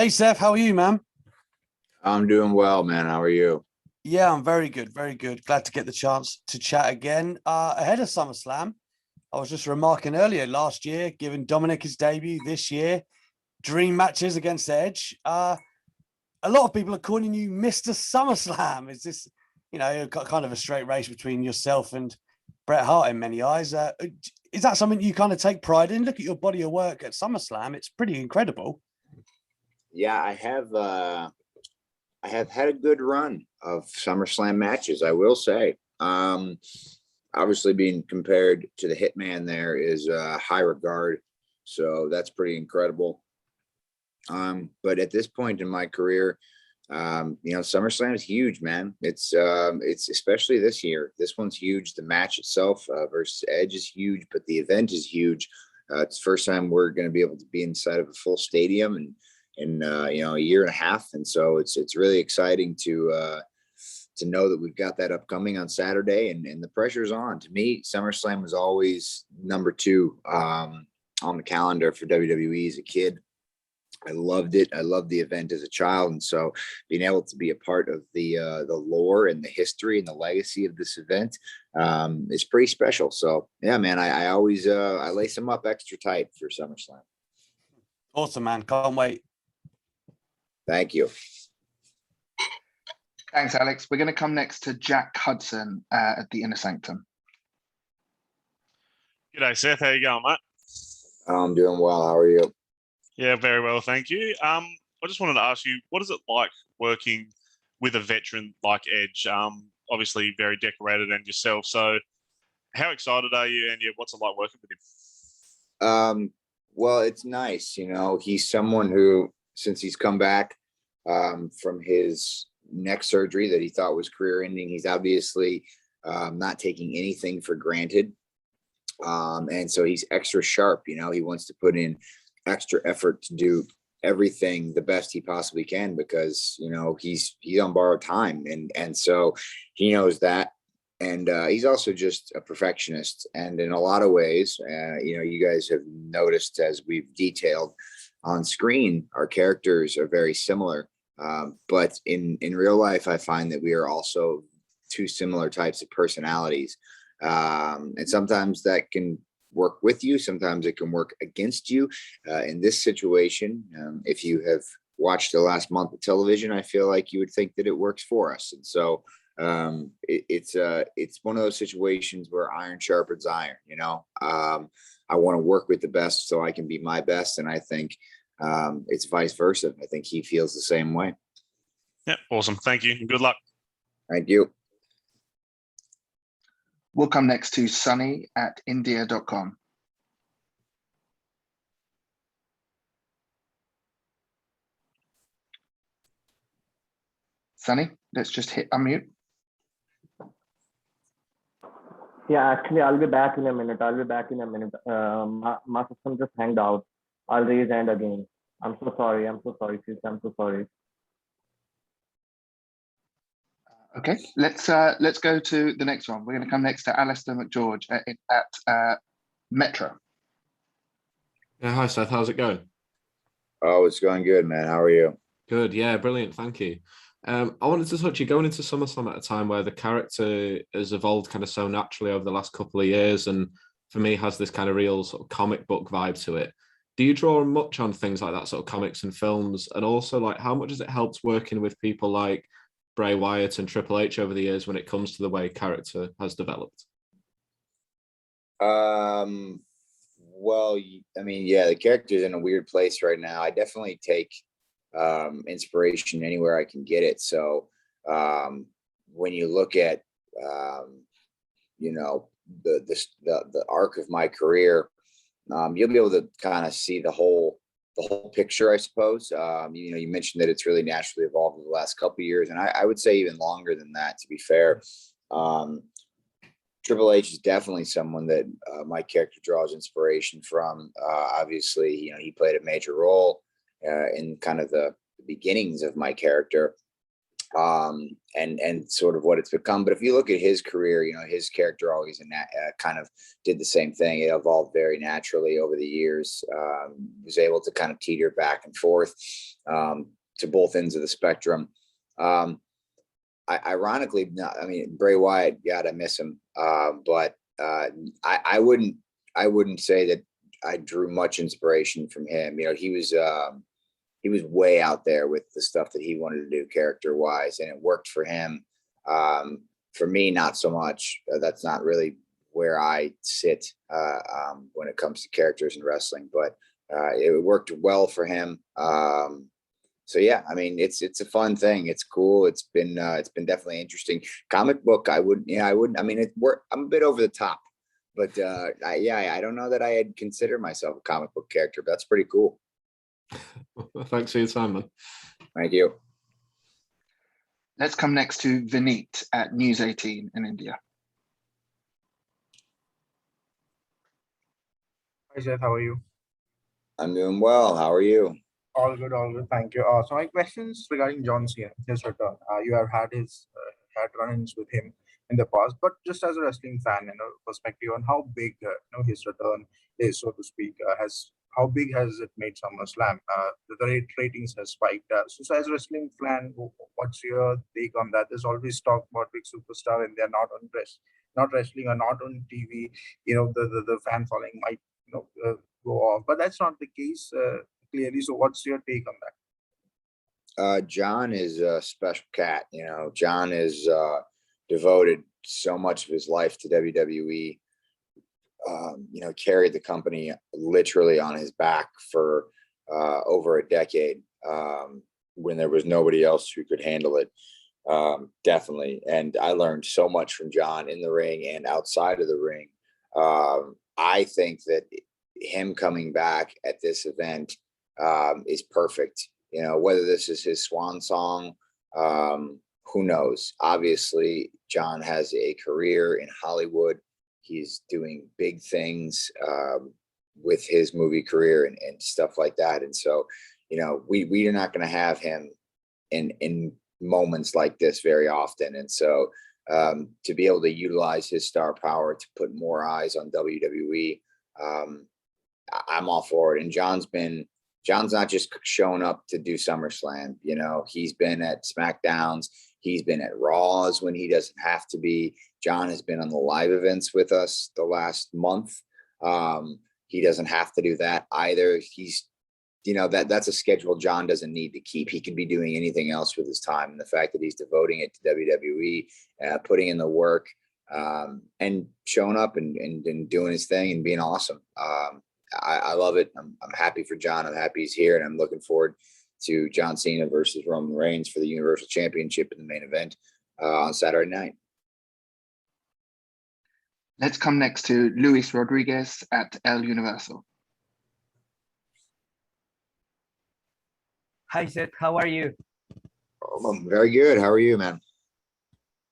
Hey Seth, how are you, man? I'm doing well, man. How are you? Yeah, I'm very good, very good. Glad to get the chance to chat again. Ahead of SummerSlam, I was just remarking earlier last year, giving Dominic his debut this year, dream matches against Edge. A lot of people are calling you Mr. SummerSlam. Is this, kind of a straight race between yourself and Bret Hart in many eyes? Is that something you kind of take pride in? Look at your body of work at SummerSlam. It's pretty incredible. Yeah, I have had a good run of SummerSlam matches, I will say. Obviously being compared to the Hitman there is high regard. So that's pretty incredible. But at this point in my career, SummerSlam is huge, man. It's especially this year. This one's huge. The match itself versus Edge is huge, but the event is huge. It's the first time we're going to be able to be inside of a full stadium and in a year and a half, and so it's really exciting to know that we've got that upcoming on Saturday, and the pressure's on. To me, SummerSlam was always number two on the calendar for WWE as a kid. I loved it. I loved the event as a child, and so being able to be a part of the lore and the history and the legacy of this event is pretty special. So yeah, man, I always I lace them up extra tight for SummerSlam. Awesome, man. Can't wait. Thank you. Thanks, Alex. We're going to come next to Jack Hudson at the Inner Sanctum. G'day, Seth. How you going, mate? I'm doing well. How are you? Yeah, very well, thank you. I just wanted to ask you, what is it like working with a veteran like Edge? Obviously very decorated and yourself. So how excited are you, and what's it like working with him? Well, it's nice. He's someone who, since he's come back from his neck surgery that he thought was career ending, he's obviously not taking anything for granted. And so he's extra sharp. He wants to put in extra effort to do everything the best he possibly can because, he's on borrowed time. And so he knows that. And he's also just a perfectionist. And in a lot of ways, you guys have noticed, as we've detailed on screen, our characters are very similar. But in real life, I find that we are also two similar types of personalities. And sometimes that can work with you. Sometimes it can work against you. In this situation, if you have watched the last month of television, I feel like you would think that it works for us. And so it's one of those situations where iron sharpens iron. I want to work with the best so I can be my best, and I think it's vice versa. I think he feels the same way. Yeah, awesome. Thank you. Good luck. Thank you. We'll come next to Sunny at India.com. Sunny, let's just hit unmute. Yeah, actually, I'll be back in a minute. My system just hanged out. I'll raise hand again. I'm so sorry, sis. I'm so sorry. Okay, let's go to the next one. We're going to come next to Alistair McGeorge at Metro. Yeah, hi Seth, how's it going? Oh, it's going good, man. How are you? Good, yeah, brilliant, thank you. I wanted to touch you going into SummerSlam at a time where the character has evolved kind of so naturally over the last couple of years, and for me has this kind of real sort of comic book vibe to it. Do you draw much on things like that, sort of comics and films? And also, like, how much has it helped working with people like Bray Wyatt and Triple H over the years when it comes to the way character has developed? Well, I mean, yeah, the character's in a weird place right now. I definitely take inspiration anywhere I can get it. So when you look at the arc of my career, you'll be able to kind of see the whole picture, I suppose. You mentioned that it's really naturally evolved over the last couple of years, and I would say even longer than that, to be fair. Triple H is definitely someone that my character draws inspiration from. Obviously, he played a major role in kind of the beginnings of my character. and sort of what it's become. But if you look at his career, his character always kind of did the same thing. It evolved very naturally over the years. Was able to kind of teeter back and forth to both ends of the spectrum. Ironically, Bray Wyatt, God, I miss him. But I wouldn't say that I drew much inspiration from him. He was way out there with the stuff that he wanted to do character wise, and it worked for him. For me, not so much. That's not really where I sit when it comes to characters in wrestling, but it worked well for him. So yeah, it's a fun thing. It's cool. It's been definitely interesting. Comic book, I wouldn't. I'm a bit over the top, but I don't know that I had considered myself a comic book character, but that's pretty cool. Thanks for your time, man. Thank you. Let's come next to Vineet at News 18 in India. Hi, Seth. How are you? I'm doing well. How are you? All good, all good. Thank you. So my questions regarding John Cena, his return. You have had run-ins with him in the past, but just as a wrestling fan, perspective on how big his return is, so to speak, how big has it made SummerSlam? The ratings has spiked. So as a wrestling fan, what's your take on that? There's always talk about big superstar and they're not wrestling or not on TV. The fan following might go off, but that's not the case clearly. So what's your take on that? John is a special cat. John is devoted so much of his life to WWE. Carried the company literally on his back for over a decade when there was nobody else who could handle it. Definitely. And I learned so much from John in the ring and outside of the ring. I think that him coming back at this event is perfect. Whether this is his swan song, who knows? Obviously, John has a career in Hollywood. He's doing big things with his movie career and stuff like that. And so, we are not going to have him in moments like this very often. And so to be able to utilize his star power to put more eyes on WWE, I'm all for it. And John's not just showing up to do SummerSlam. He's been at SmackDowns. He's been at Raws when he doesn't have to be. John has been on the live events with us the last month. He doesn't have to do that either. He's, that's a schedule John doesn't need to keep. He can be doing anything else with his time. And the fact that he's devoting it to WWE, putting in the work, and showing up and doing his thing and being awesome. I love it. I'm happy for John. I'm happy he's here, and I'm looking forward to John Cena versus Roman Reigns for the Universal Championship in the main event on Saturday night. Let's come next to Luis Rodriguez at El Universal. Hi, Seth. How are you? I'm very good. How are you, man?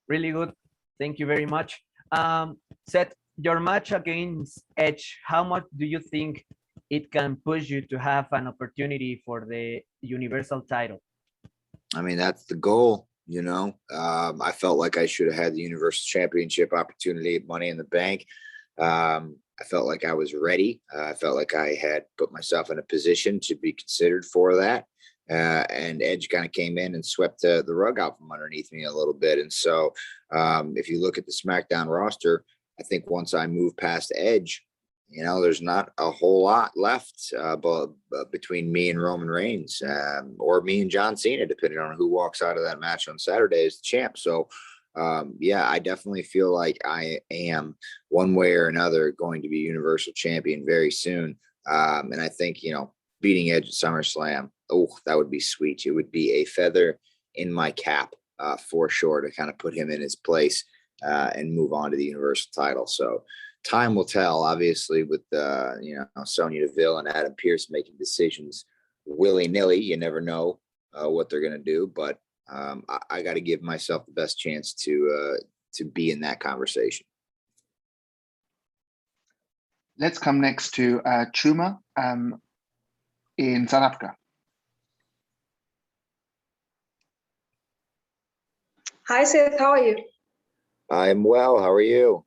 Really good. Thank you very much. Seth, your match against Edge, how much do you think it can push you to have an opportunity for the Universal title? That's the goal. I felt like I should have had the Universal Championship opportunity at Money in the Bank. I felt like I was ready. I felt like I had put myself in a position to be considered for that. And Edge kind of came in and swept the rug out from underneath me a little bit. And so if you look at the SmackDown roster, I think once I move past Edge, there's not a whole lot left between me and Roman Reigns, or me and John Cena, depending on who walks out of that match on Saturday as the champ. So, I definitely feel like I am one way or another going to be Universal Champion very soon. And I think, beating Edge at SummerSlam, that would be sweet. It would be a feather in my cap for sure to kind of put him in his place and move on to the Universal title. So time will tell, obviously, with Sonya Deville and Adam Pearce making decisions willy-nilly. You never know what they're going to do, but I got to give myself the best chance to be in that conversation. Let's come next to Chuma in South Africa. Hi, Seth. How are you? I'm well. How are you?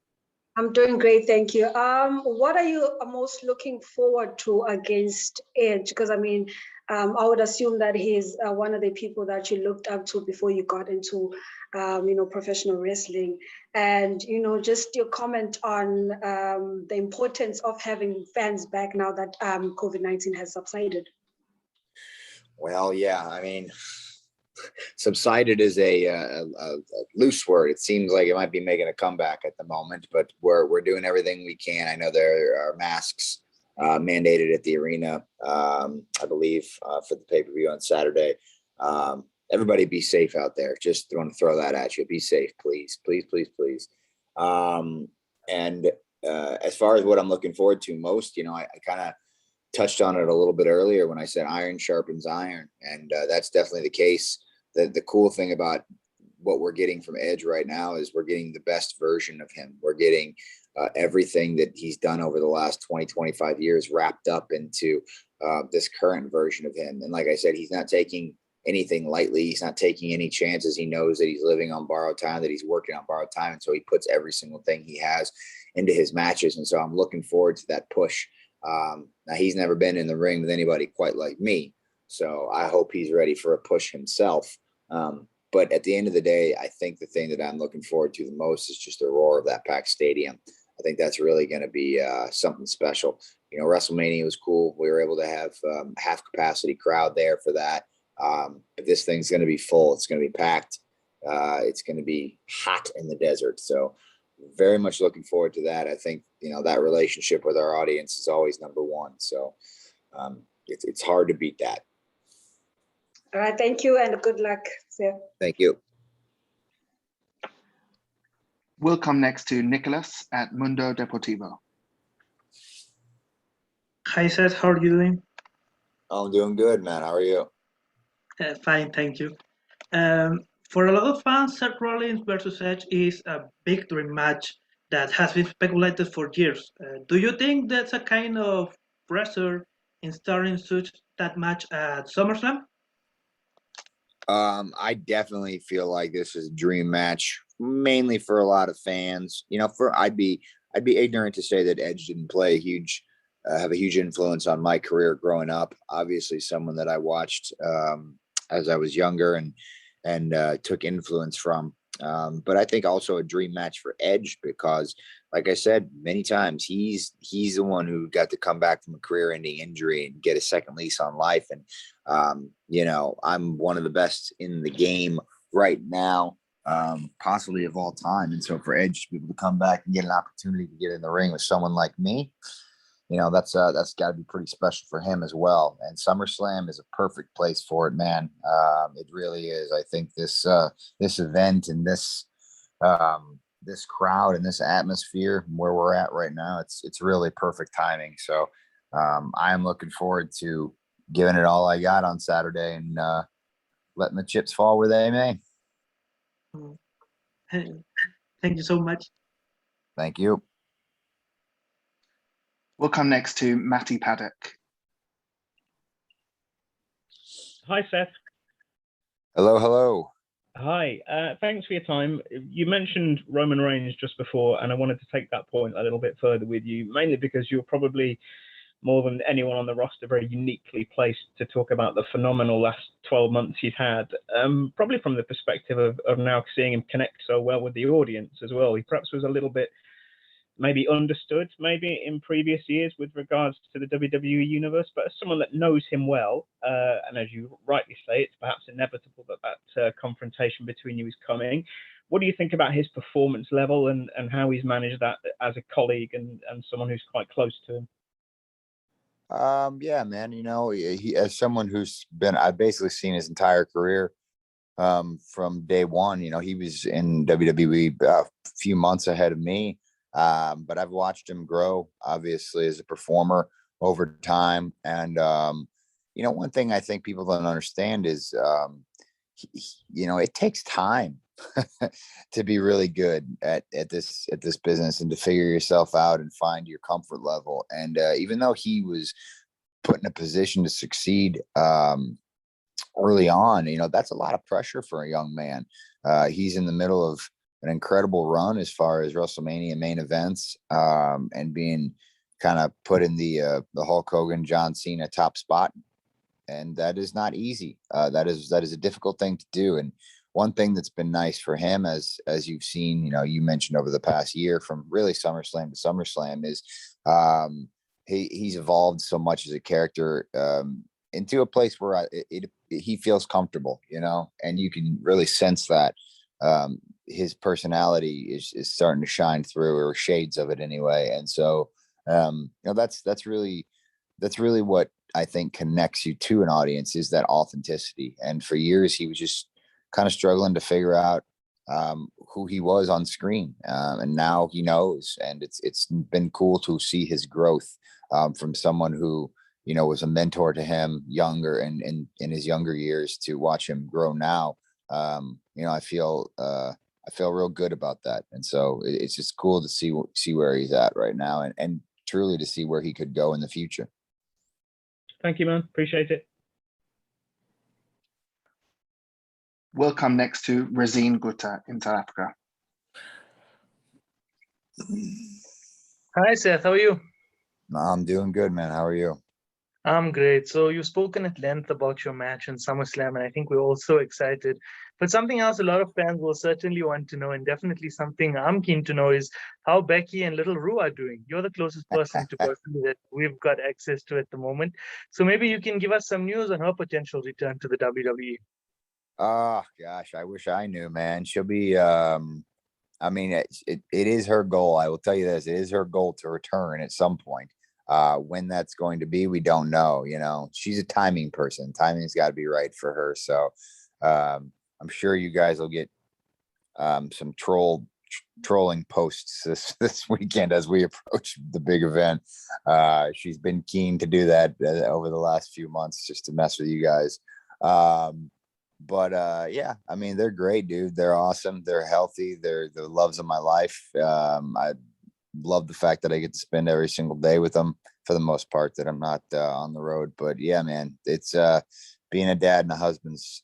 I'm doing great, thank you. What are you most looking forward to against Edge? Because I mean, I would assume that he's one of the people that you looked up to before you got into, professional wrestling. And just your comment on the importance of having fans back now that COVID-19 has subsided. Well, yeah. I mean, subsided is a loose word. It seems like it might be making a comeback at the moment, but we're doing everything we can. I know there are masks mandated at the arena, I believe, for the pay-per-view on Saturday. Everybody be safe out there. Just want to throw that at you. Be safe, please, please, please, please. And as far as what I'm looking forward to most, I kind of touched on it a little bit earlier when I said iron sharpens iron, and that's definitely the case. The cool thing about what we're getting from Edge right now is we're getting the best version of him. We're getting everything that he's done over the last 20, 25 years wrapped up into this current version of him. And like I said, he's not taking anything lightly. He's not taking any chances. He knows that he's living on borrowed time, that he's working on borrowed time. And so he puts every single thing he has into his matches. And so I'm looking forward to that push. Now, he's never been in the ring with anybody quite like me. So I hope he's ready for a push himself. But at the end of the day, I think the thing that I'm looking forward to the most is just the roar of that packed stadium. I think that's really going to be something special. WrestleMania was cool. We were able to have half capacity crowd there for that. But this thing's going to be full. It's going to be packed. It's going to be hot in the desert. So very much looking forward to that. I think, that relationship with our audience is always number one. So it's hard to beat that. All right, thank you and good luck, Seth. Thank you. We'll come next to Nicholas at Mundo Deportivo. Hi, Seth. How are you doing? I'm doing good, man. How are you? Fine, thank you. For a lot of fans, Seth Rollins versus Edge is a big dream match that has been speculated for years. Do you think that's a kind of pressure in starting such that match at SummerSlam? I definitely feel like this is a dream match, mainly for a lot of fans. I'd be ignorant to say that Edge didn't play have a huge influence on my career growing up. Obviously, someone that I watched as I was younger and took influence from. But I think also a dream match for Edge because, like I said many times, he's the one who got to come back from a career-ending injury and get a second lease on life. And I'm one of the best in the game right now, possibly of all time. And so for Edge to be able to come back and get an opportunity to get in the ring with someone like me, that's got to be pretty special for him as well. And SummerSlam is a perfect place for it, man. It really is. I think this event and this crowd and this atmosphere where we're at right now, it's really perfect timing. So I'm looking forward to giving it all I got on Saturday and letting the chips fall where they may. Thank you so much. Thank you. We'll come next to Matty Paddock. Hi, Seth. Hello, hello. Hi. Thanks for your time. You mentioned Roman Reigns just before, and I wanted to take that point a little bit further with you, mainly because you're probably more than anyone on the roster very uniquely placed to talk about the phenomenal last 12 months he's had, probably from the perspective of now seeing him connect so well with the audience as well. He perhaps was a little bit maybe understood maybe in previous years with regards to the WWE universe, but as someone that knows him well, and as you rightly say, it's perhaps inevitable that confrontation between you is coming. What do you think about his performance level and how he's managed that as a colleague and someone who's quite close to him? Yeah, man, he, as someone who's I've basically seen his entire career from day one. He was in WWE a few months ahead of me. But I've watched him grow, obviously, as a performer over time. And, one thing I think people don't understand is, it takes time to be really good at this business and to figure yourself out and find your comfort level. And even though he was put in a position to succeed early on, that's a lot of pressure for a young man. He's in the middle of an incredible run as far as WrestleMania main events, and being kind of put in the Hulk Hogan, John Cena top spot. And that is not easy. That is a difficult thing to do. And one thing that's been nice for him, as you've seen, you mentioned over the past year from really SummerSlam to SummerSlam, is he's evolved so much as a character into a place where he feels comfortable, and you can really sense that his personality is starting to shine through, or shades of it anyway. And so that's really what I think connects you to an audience, is that authenticity. And for years he was just kind of struggling to figure out who he was on screen, and now he knows. And it's been cool to see his growth from someone who was a mentor to him younger and in his younger years, to watch him grow now. I feel real good about that. And so it's just cool to see where he's at right now, and truly to see where he could go in the future. Thank you, man. Appreciate it. We'll come next to Razine Gutta in South Africa. Hi, Seth. How are you? I'm doing good, man. How are you? I'm great. So you've spoken at length about your match in SummerSlam, and I think we're all so excited. But something else a lot of fans will certainly want to know, and definitely something I'm keen to know, is how Becky and Little Rue are doing. You're the closest person to personally that we've got access to at the moment. So maybe you can give us some news on her potential return to the WWE. Oh gosh, I wish I knew, man. She'll be I mean, it is her goal. I will tell you this, it is her goal to return at some point. When that's going to be, we don't know. She's a timing person. Timing's got to be right for her. So I'm sure you guys will get some trolling posts this weekend as we approach the big event. She's been keen to do that over the last few months, just to mess with you guys. But yeah, I mean, they're great, dude. They're awesome. They're healthy. They're the loves of my life. I love the fact that I get to spend every single day with them, for the most part, that I'm not on the road. But yeah, man, it's being a dad and a husband's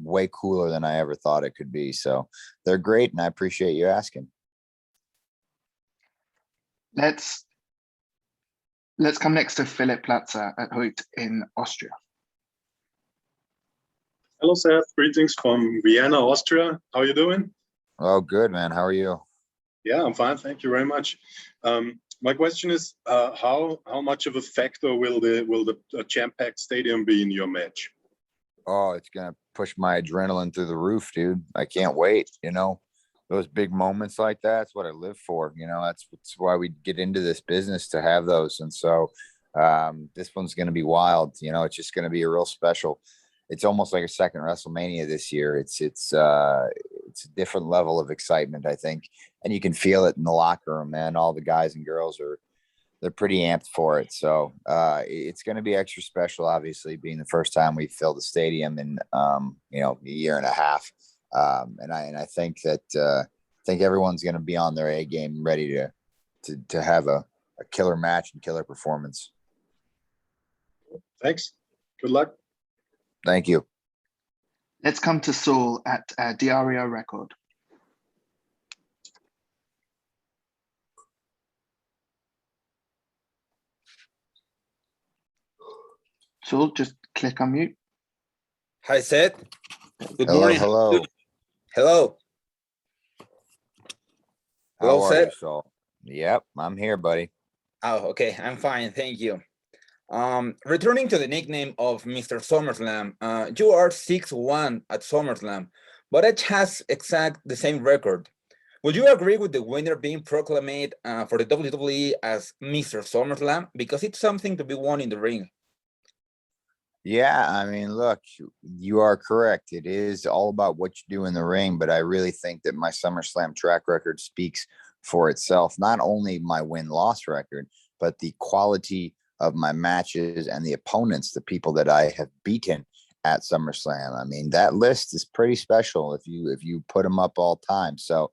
way cooler than I ever thought it could be. So they're great, and I appreciate you asking. Let's come next to Philip Platzer at Hoyt in Austria. Hello, Seth. Greetings from Vienna, Austria. How are you doing? Oh, good, man. How are you? Yeah, I'm fine. Thank you very much. My question is, how much of a factor will the jam-packed stadium be in your match? Oh, it's gonna push my adrenaline through the roof, dude. I can't wait. Those big moments like that's what I live for. That's why we get into this business, to have those. And so this one's gonna be wild. It's just gonna be a real special. It's almost like a second WrestleMania this year. It's a different level of excitement, I think, and you can feel it in the locker room, man. All the guys and girls they're pretty amped for it. So it's going to be extra special, obviously, being the first time we filled the stadium in a year and a half. And I think that everyone's going to be on their A game, ready to have a killer match and killer performance. Thanks. Good luck. Thank you. Let's come to Saul at Diario Record. Saul, just click on mute. Hi, Seth. Good Hello, morning. hello. Hello. How Hello, are you, Seth. Saul? Yep, I'm here, buddy. Oh, okay. I'm fine. Thank you. Returning to the nickname of Mr. SummerSlam, you are 6-1 at SummerSlam, but Edge has exact the same record. Would you agree with the winner being proclaimed for the WWE as Mr. SummerSlam? Because it's something to be won in the ring. Yeah, I mean, look, you are correct. It is all about what you do in the ring, but I really think that my SummerSlam track record speaks for itself. Not only my win-loss record, but the quality of my matches and the opponents, the people that I have beaten at SummerSlam. I mean, that list is pretty special if you put them up all time. So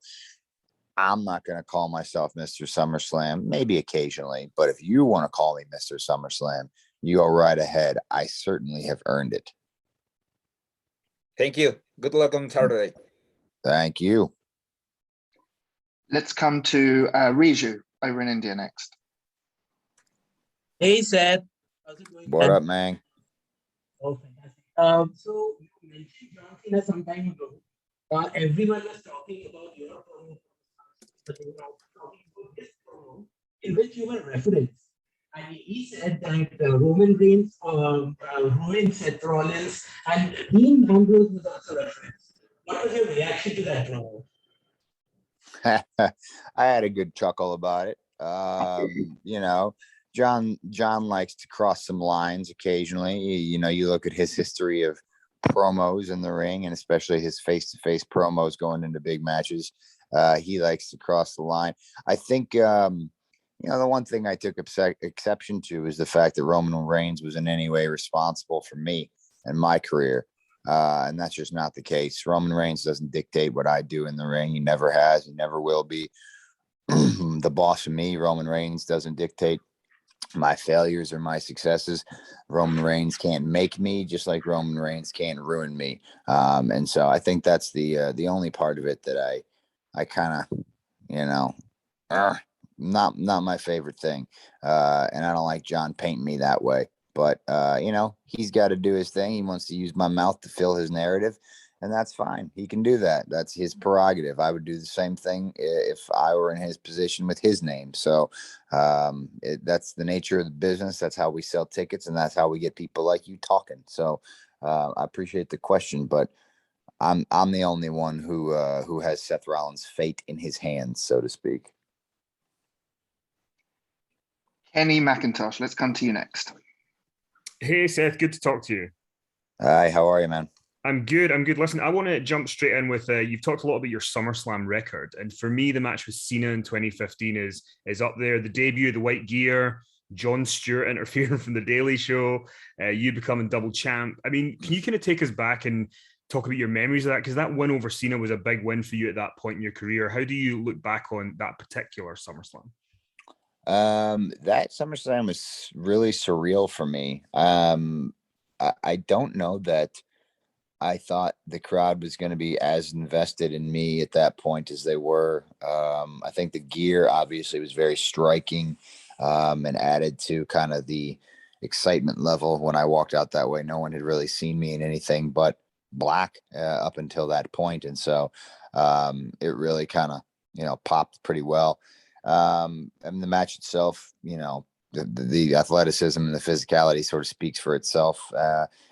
I'm not going to call myself Mr. SummerSlam, maybe occasionally, but if you want to call me Mr. SummerSlam, you go right ahead. I certainly have earned it. Thank you. Good luck on Saturday. Thank you. Let's come to Riju over in India next. Hey, Seth. How's it going? What up, man? Oh, fantastic. So you mentioned John Cena some time ago. Everyone was talking about your promo, but they were also talking about this promo in which you were referenced. And he said that Roman Reigns ruined Seth Rollins, and Dean Ambrose was also referenced. What was your reaction to that promo? I had a good chuckle about it. You know, John likes to cross some lines occasionally. You know, you look at his history of promos in the ring, and especially his face-to-face promos going into big matches. He likes to cross the line. I think, you know, the one thing I took exception to is the fact that Roman Reigns was in any way responsible for me and my career. And that's just not the case. Roman Reigns doesn't dictate what I do in the ring. He never has. He never will be. The boss of me, Roman Reigns, doesn't dictate my failures or my successes. Roman Reigns can't make me, just like Roman Reigns can't ruin me. And so I think that's the only part of it that I kind of, you know, not my favorite thing. And I don't like John painting me that way. But, you know, he's got to do his thing. He wants to use my mouth to fill his narrative, and that's fine. He can do that. That's his prerogative. I would do the same thing if I were in his position with his name. So that's the nature of the business. That's how we sell tickets, and that's how we get people like you talking. So I appreciate the question, but I'm the only one who has Seth Rollins' fate in his hands, so to speak. Kenny McIntosh, let's come to you next. Hey, Seth, good to talk to you. Hi, how are you, man? I'm good. Listen, I want to jump straight in with, you've talked a lot about your SummerSlam record. And for me, the match with Cena in 2015 is up there. The debut of the white gear, Jon Stewart interfering from The Daily Show, you becoming double champ. I mean, can you kind of take us back and talk about your memories of that? Because that win over Cena was a big win for you at that point in your career. How do you look back on that particular SummerSlam? That SummerSlam was really surreal for me. I don't know that I thought the crowd was going to be as invested in me at that point as they were. I think the gear obviously was very striking, and added to kind of the excitement level when I walked out that way. No one had really seen me in anything but black up until that point. And so, it really kind of, you know, popped pretty well. And the match itself, you know, the athleticism and the physicality sort of speaks for itself.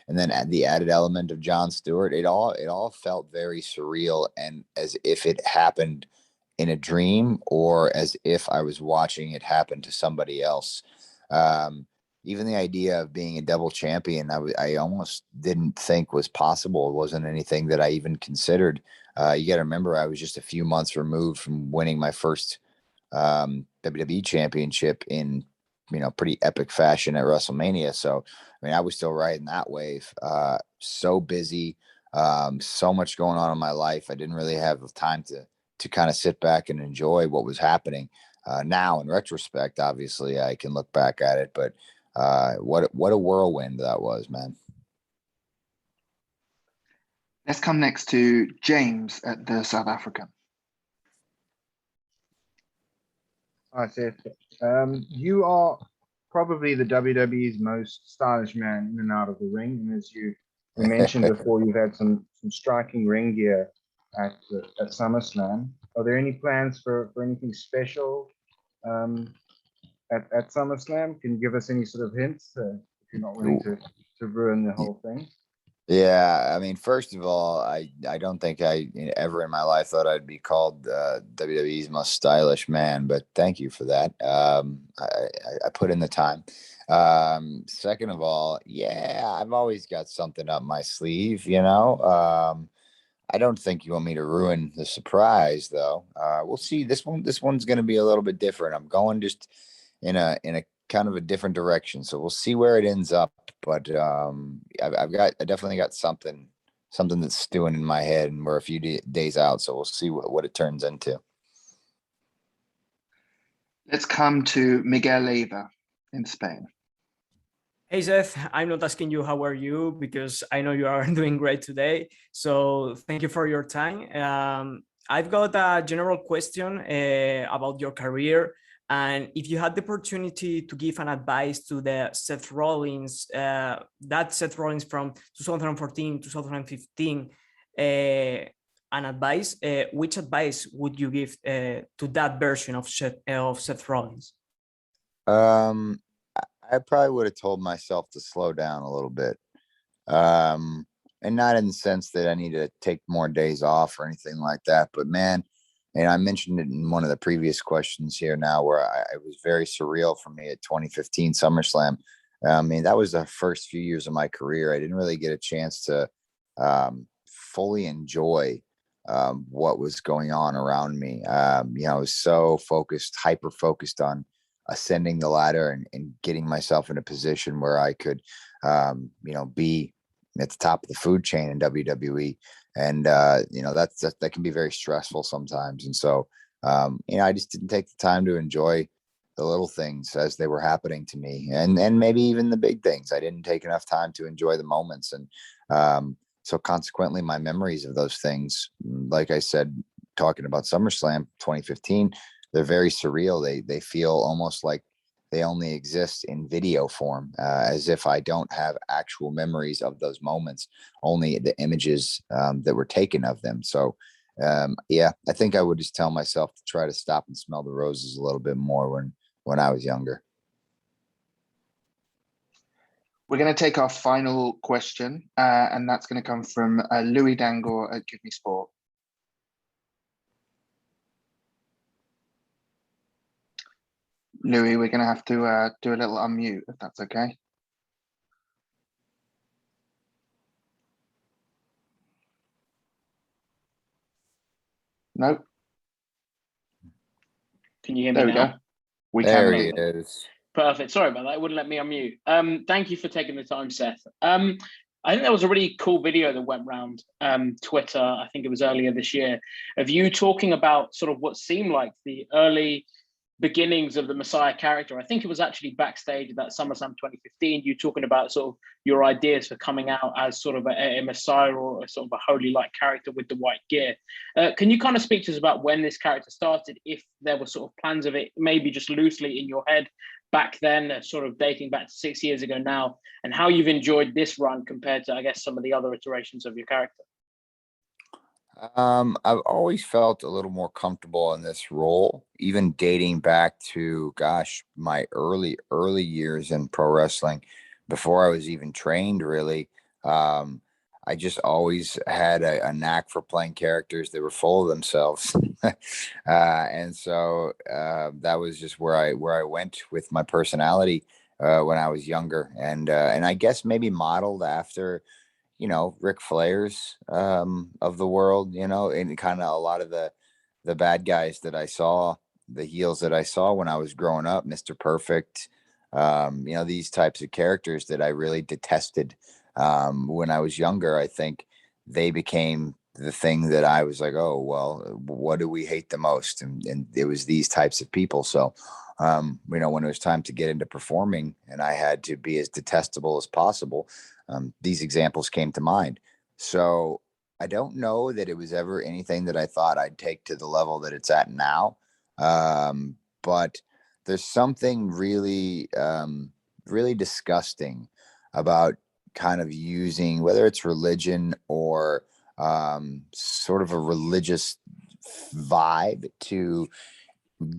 And then the added element of Jon Stewart, it all felt very surreal, and as if it happened in a dream or as if I was watching it happen to somebody else. Even the idea of being a double champion, I almost didn't think was possible. It wasn't anything that I even considered. You got to remember, I was just a few months removed from winning my first WWE championship in, you know, pretty epic fashion at WrestleMania. So, I mean, I was still riding that wave. So busy, so much going on in my life. I didn't really have time to kind of sit back and enjoy what was happening. Now, in retrospect, obviously, I can look back at it, but what a whirlwind that was, man. Let's come next to James at the South African. Hi, Seth. You are probably the WWE's most stylish man in and out of the ring. And as you mentioned before, you've had some striking ring gear at SummerSlam. Are there any plans for anything special at SummerSlam? Can you give us any sort of hints if you're not willing to ruin the whole thing? Yeah, I mean, first of all, I don't think I ever in my life thought I'd be called WWE's most stylish man, but thank you for that. I put in the time. Second of all, yeah, I've always got something up my sleeve, you know. I don't think you want me to ruin the surprise, though. We'll see. This one's going to be a little bit different. I'm going just in a kind of a different direction, so we'll see where it ends up. But I definitely got something that's stewing in my head, and we're a few days out, so we'll see what it turns into. Let's come to Miguel Leiva in Spain. Hey Seth, I'm not asking you how are you because I know you are doing great today. So thank you for your time. I've got a general question about your career, and if you had the opportunity to give an advice to the Seth Rollins, that Seth Rollins from 2014, 2015, an advice, which advice would you give to that version of Seth Rollins? I probably would have told myself to slow down a little bit. And not in the sense that I need to take more days off or anything like that, but man, and I mentioned it in one of the previous questions here now, where it was very surreal for me at 2015 SummerSlam. I mean, that was the first few years of my career. I didn't really get a chance to fully enjoy what was going on around me. I was so focused, hyper focused on ascending the ladder and getting myself in a position where I could, be at the top of the food chain in WWE. And, that can be very stressful sometimes. And so, I just didn't take the time to enjoy the little things as they were happening to me, and maybe even the big things. I didn't take enough time to enjoy the moments. And so consequently, my memories of those things, like I said, talking about SummerSlam 2015, they're very surreal. They feel almost like they only exist in video form, as if I don't have actual memories of those moments, only the images that were taken of them. So, I think I would just tell myself to try to stop and smell the roses a little bit more when I was younger. We're going to take our final question, and that's going to come from Louis Dangor at Give Me Sport. Louis, we're going to have to do a little unmute, if that's okay. Nope. Can you hear me There we now? go. We There can. he is. Perfect. Sorry about that. It wouldn't let me unmute. Thank you for taking the time, Seth. I think there was a really cool video that went around Twitter, I think it was earlier this year, of you talking about sort of what seemed like the early beginnings of the Messiah character. I think it was actually backstage at that SummerSlam 2015, you talking about sort of your ideas for coming out as sort of a Messiah or a sort of a holy-like character with the white gear. Can you kind of speak to us about when this character started, if there were sort of plans of it, maybe just loosely in your head back then, sort of dating back to 6 years ago now, and how you've enjoyed this run compared to, I guess, some of the other iterations of your character? I've always felt a little more comfortable in this role, even dating back to, my early years in pro wrestling, before I was even trained, really. I just always had a knack for playing characters that were full of themselves. And so that was just where I went with my personality when I was younger. And I guess maybe modeled after, Ric Flair's of the world, and kind of a lot of the bad guys that I saw, the heels that I saw when I was growing up, Mr. Perfect, these types of characters that I really detested when I was younger. I think they became the thing that I was like, oh, well, what do we hate the most? And it was these types of people. So, when it was time to get into performing and I had to be as detestable as possible, these examples came to mind. So I don't know that it was ever anything that I thought I'd take to the level that it's at now. But there's something really, really disgusting about kind of using, whether it's religion or sort of a religious vibe to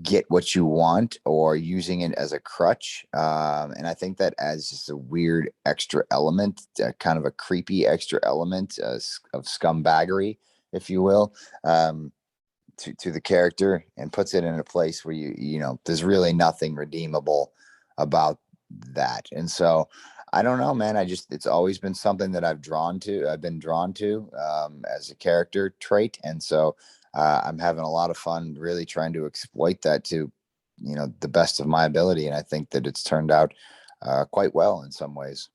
get what you want, or using it as a crutch. And I think that adds just a weird extra element, kind of a creepy extra element of scumbaggery, if you will, to the character, and puts it in a place where there's really nothing redeemable about that. And so I don't know, man. It's always been something that I've been drawn to as a character trait. And so I'm having a lot of fun really trying to exploit that to, the best of my ability. And I think that it's turned out quite well in some ways.